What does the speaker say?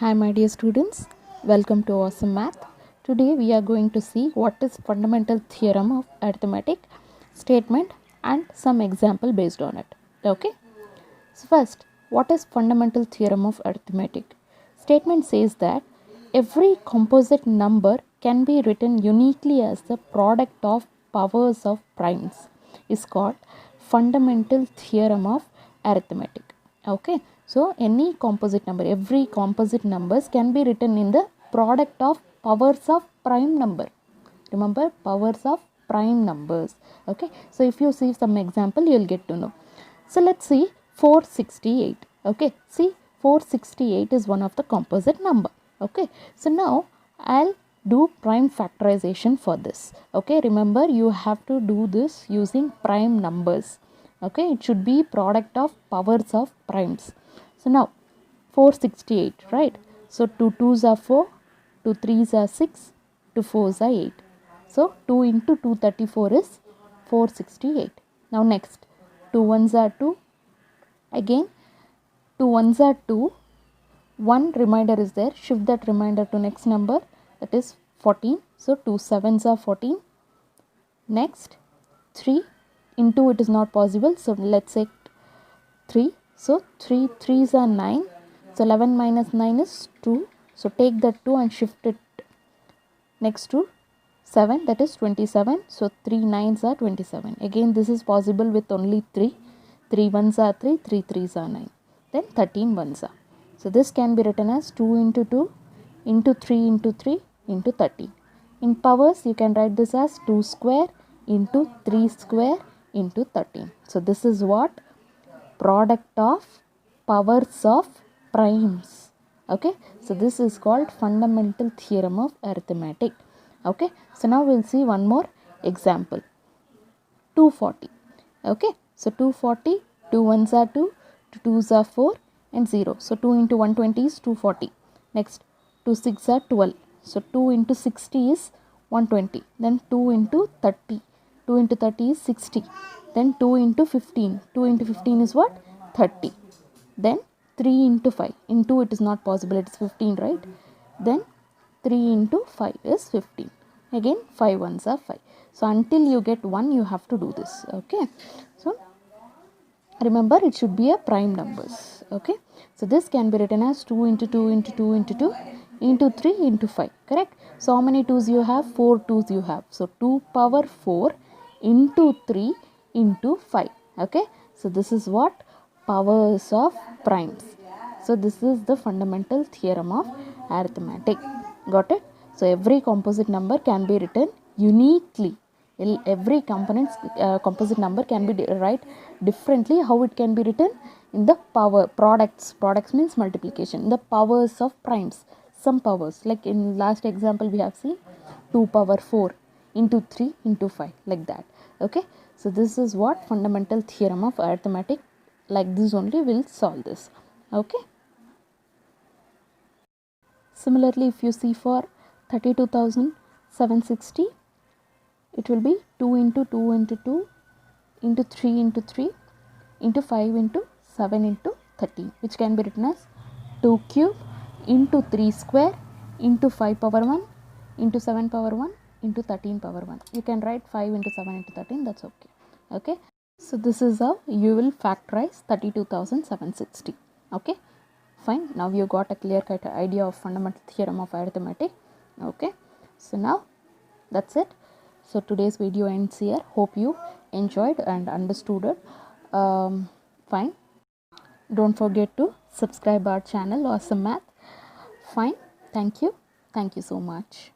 Hi my dear students, welcome to Awesome Math. Today we are going to see what is fundamental theorem of arithmetic, statement and some example based on it. Okay. So first, what is fundamental theorem of arithmetic? Statement says that every composite number can be written uniquely as the product of powers of primes is called fundamental theorem of arithmetic. Okay, so any composite number, every composite numbers can be written in the product of powers of prime number. Remember, powers of prime numbers. Okay, so if you see some example, you will get to know. So let's see 468. Okay, see 468 is one of the composite number. Okay, so now I'll do prime factorization for this. Okay, remember you have to do this using prime numbers. Okay, it should be product of powers of primes. So now 468, right? So 2 2s are 4, 2 3s are 6, 2 4s are 8. So 2 into 234 is 468. Now next 2 1s are 2. Again 2 1s are 2. One remainder is there. Shift that remainder to next number, that is 14. So 2 7s are 14. Next 3 into it is not possible. So let's say 3. So 3 3s are 9. So 11 minus 9 is 2. So take that 2 and shift it next to 7, that is 27. So 3 9s are 27. Again this is possible with only 3. 3 1s are 3, 3 3s are 9. Then 13 1s are. So this can be written as 2 into 2 into 3 into 3 into 13. In powers you can write this as 2 square into 3 square into 13. So this is what product of powers of primes. Okay, so this is called fundamental theorem of arithmetic. Okay, so now we'll see one more example. 240. Okay, so 240, 2 1s are 2, 2 2s are 4 and 0. So 2 into 120 is 240. Next 2 6 are 12. So 2 into 60 is 120. Then 2 into 30. 2 into 30 is 60. Then 2 into 15. 2 into 15 is what? 30. Then 3 into 5. Into it is not possible, it is 15, right? Then 3 into 5 is 15. Again 5 ones are 5. So until you get 1 you have to do this. Okay. So remember it should be a prime numbers. Okay. So this can be written as 2 into 2 into 2 into 2 into 3 into 5. Correct. So how many 2's you have? 4 2's you have. So 2 power 4 into 3 into 5. Okay. So this is what? Powers of primes. So this is the fundamental theorem of arithmetic. Got it? So every composite number can be written uniquely. Every composite number can be write differently. How it can be written? In the power products. Products means multiplication. The powers of primes. Some powers, like in last example we have seen 2 power 4 into 3 into 5, like that. Okay. So this is what fundamental theorem of arithmetic. Like this only we'll solve this. Okay. Similarly, if you see for 32,760, it will be 2 into 2 into 2 into 3 into 3 into 5 into 7 into 13, which can be written as 2 cube into 3 square into 5 power 1 into 7 power 1 into 13 power 1. You can write 5 into 7 into 13, that's okay. Okay. So this is how you will factorize 32,760. Okay. Fine. Now you got a clear cut idea of fundamental theorem of arithmetic. Okay. So now that's it. So today's video ends here. Hope you enjoyed and understood it. Fine. Don't forget to subscribe our channel Awesome Math. Fine. Thank you. Thank you so much.